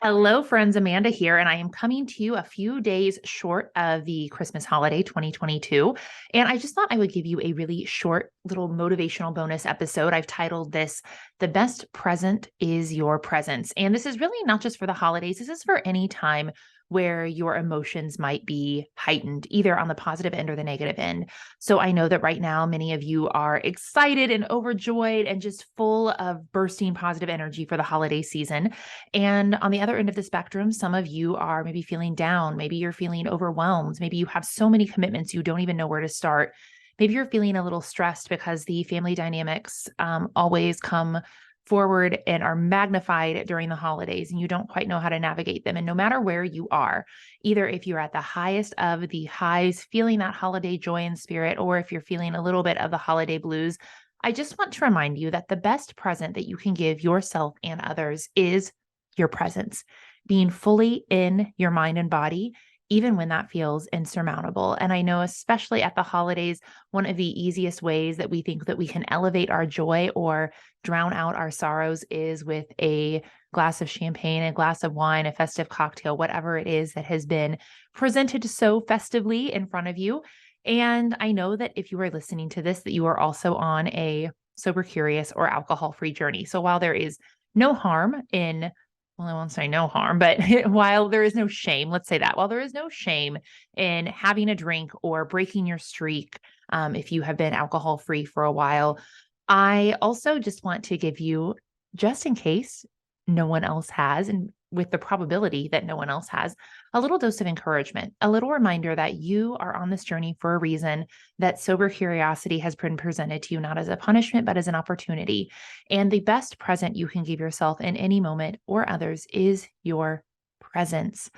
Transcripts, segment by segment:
Hello, friends. Amanda here, and I am coming to you a few days short of the Christmas holiday 2022. And I just thought I would give you a really short little motivational bonus episode. I've titled this, The Best Present is Your Presence. And this is really not just for the holidays, this is for any time where your emotions might be heightened, either on the positive end or the negative end. So I know that right now, many of you are excited and overjoyed and just full of bursting positive energy for the holiday season. And on the other end of the spectrum, some of you are maybe feeling down. Maybe you're feeling overwhelmed. Maybe you have so many commitments, you don't even know where to start. Maybe you're feeling a little stressed because the family dynamics always come forward and are magnified during the holidays, and you don't quite know how to navigate them. And no matter where you are, either if you're at the highest of the highs, feeling that holiday joy and spirit, or if you're feeling a little bit of the holiday blues, I just want to remind you that the best present that you can give yourself and others is your presence, being fully in your mind and body, even when that feels insurmountable. And I know, especially at the holidays, one of the easiest ways that we think that we can elevate our joy or drown out our sorrows is with a glass of champagne, a glass of wine, a festive cocktail, whatever it is that has been presented so festively in front of you. And I know that if you are listening to this, that you are also on a sober curious or alcohol-free journey. So while there is no harm in, well, I won't say no harm, but while there is no shame, let's say that, while there is no shame in having a drink or breaking your streak, if you have been alcohol free for a while, I also just want to give you, just in case no one else has, and with the probability that no one else has, a little dose of encouragement, a little reminder that you are on this journey for a reason, that sober curiosity has been presented to you not as a punishment, but as an opportunity. And the best present you can give yourself in any moment or others is your presence.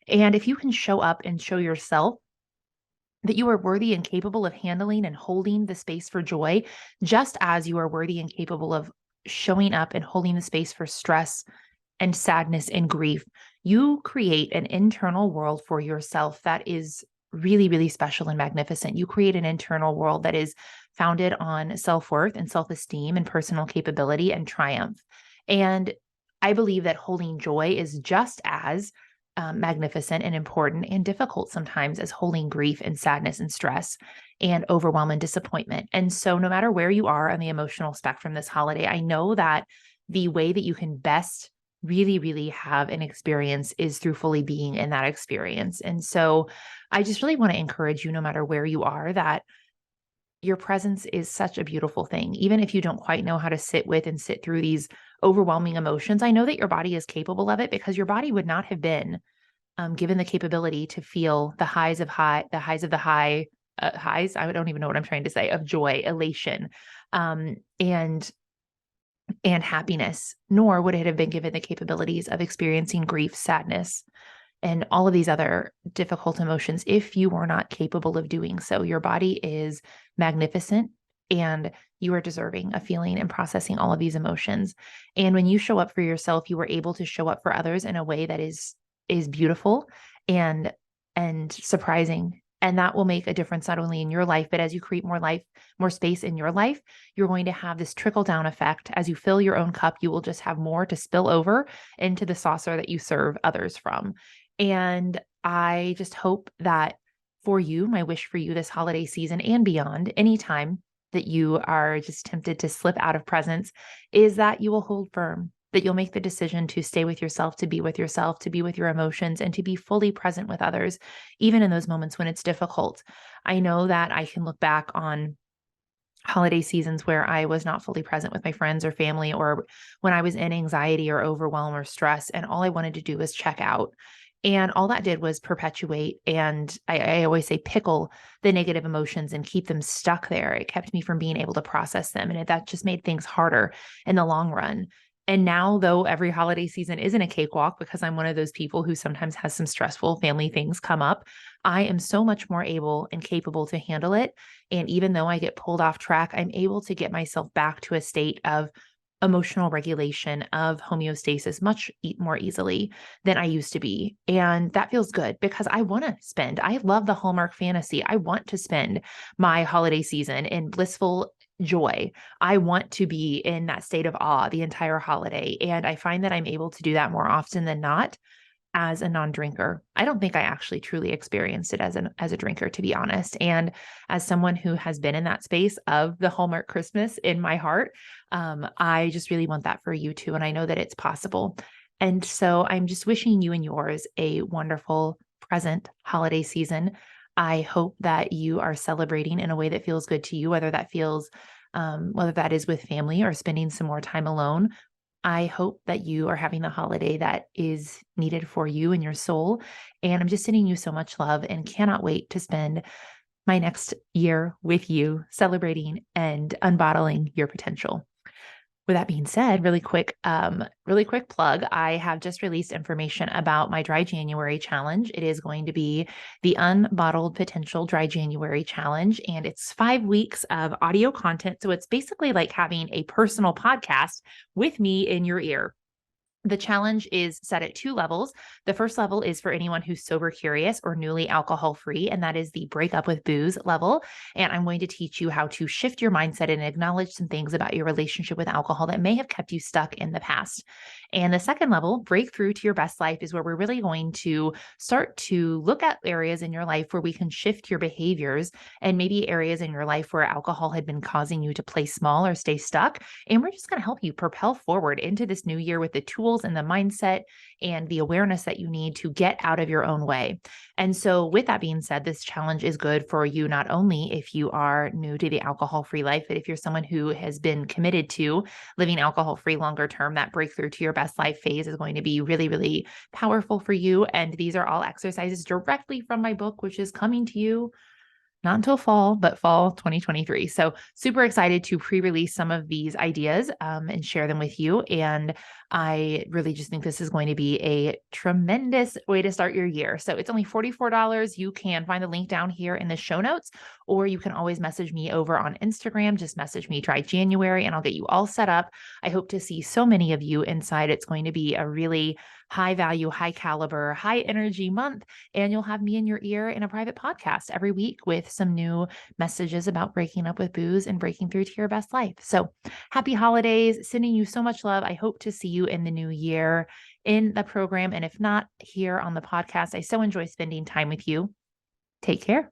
And if you can show up and show yourself that you are worthy and capable of handling and holding the space for joy, just as you are worthy and capable of showing up and holding the space for stress and sadness and grief, you create an internal world for yourself that is really, really special and magnificent. You create an internal world that is founded on self-worth and self-esteem and personal capability and triumph. And I believe that holding joy is just as magnificent and important and difficult sometimes as holding grief and sadness and stress and overwhelm and disappointment. And so no matter where you are on the emotional spectrum this holiday, I know that the way that you can best really, really have an experience is through fully being in that experience. And so I just really want to encourage you, no matter where you are, that your presence is such a beautiful thing. Even if you don't quite know how to sit with and sit through these overwhelming emotions, I know that your body is capable of it, because your body would not have been given the capability to feel the highs of the highs. I don't even know what I'm trying to say, of joy, elation, and happiness, nor would it have been given the capabilities of experiencing grief, sadness, and all of these other difficult emotions if you were not capable of doing so. Your body is magnificent, and you are deserving of feeling and processing all of these emotions. And when you show up for yourself, you are able to show up for others in a way that is beautiful and surprising. And that will make a difference not only in your life, but as you create more space in your life, you're going to have this trickle down effect. As you fill your own cup, you will just have more to spill over into the saucer that you serve others from. And I just hope that for you, my wish for you this holiday season and beyond, anytime that you are just tempted to slip out of presence, is that you will hold firm, that you'll make the decision to stay with yourself, to be with yourself, to be with your emotions, and to be fully present with others, even in those moments when it's difficult. I know that I can look back on holiday seasons where I was not fully present with my friends or family, or when I was in anxiety or overwhelm or stress, and all I wanted to do was check out. And all that did was perpetuate, and I always say pickle the negative emotions and keep them stuck there. It kept me from being able to process them, and that just made things harder in the long run. And now, though every holiday season isn't a cakewalk, because I'm one of those people who sometimes has some stressful family things come up, I am so much more able and capable to handle it. And even though I get pulled off track, I'm able to get myself back to a state of emotional regulation, of homeostasis, much more easily than I used to be. And that feels good, because I love the Hallmark fantasy. I want to spend my holiday season in blissful joy. I want to be in that state of awe the entire holiday. And I find that I'm able to do that more often than not as a non-drinker. I don't think I actually truly experienced it as a drinker, to be honest. And as someone who has been in that space of the Hallmark Christmas in my heart, I just really want that for you too. And I know that it's possible. And so I'm just wishing you and yours a wonderful present holiday season. I hope that you are celebrating in a way that feels good to you, whether that is with family or spending some more time alone. I hope that you are having the holiday that is needed for you and your soul. And I'm just sending you so much love and cannot wait to spend my next year with you, celebrating and unbottling your potential. With that being said, really quick plug. I have just released information about my Dry January challenge. It is going to be the Unbottled Potential Dry January challenge, and it's 5 weeks of audio content. So it's basically like having a personal podcast with me in your ear. The challenge is set at 2 levels. The first level is for anyone who's sober curious or newly alcohol free, and that is the break up with booze level. And I'm going to teach you how to shift your mindset and acknowledge some things about your relationship with alcohol that may have kept you stuck in the past. And the second level, breakthrough to your best life, is where we're really going to start to look at areas in your life where we can shift your behaviors, and maybe areas in your life where alcohol had been causing you to play small or stay stuck. And we're just going to help you propel forward into this new year with the tools and the mindset and the awareness that you need to get out of your own way. And so with that being said, this challenge is good for you, not only if you are new to the alcohol-free life, but if you're someone who has been committed to living alcohol-free longer term. That breakthrough to your best life phase is going to be really, really powerful for you. And these are all exercises directly from my book, which is coming to you not until fall, but fall 2023. So super excited to pre-release some of these ideas and share them with you. And I really just think this is going to be a tremendous way to start your year. So it's only $44. You can find the link down here in the show notes, or you can always message me over on Instagram. Just message me Dry January and I'll get you all set up. I hope to see so many of you inside. It's going to be a really high value, high caliber, high energy month. And you'll have me in your ear in a private podcast every week with some new messages about breaking up with booze and breaking through to your best life. So happy holidays, sending you so much love. I hope to see you in the new year in the program. And if not, here on the podcast, I so enjoy spending time with you. Take care.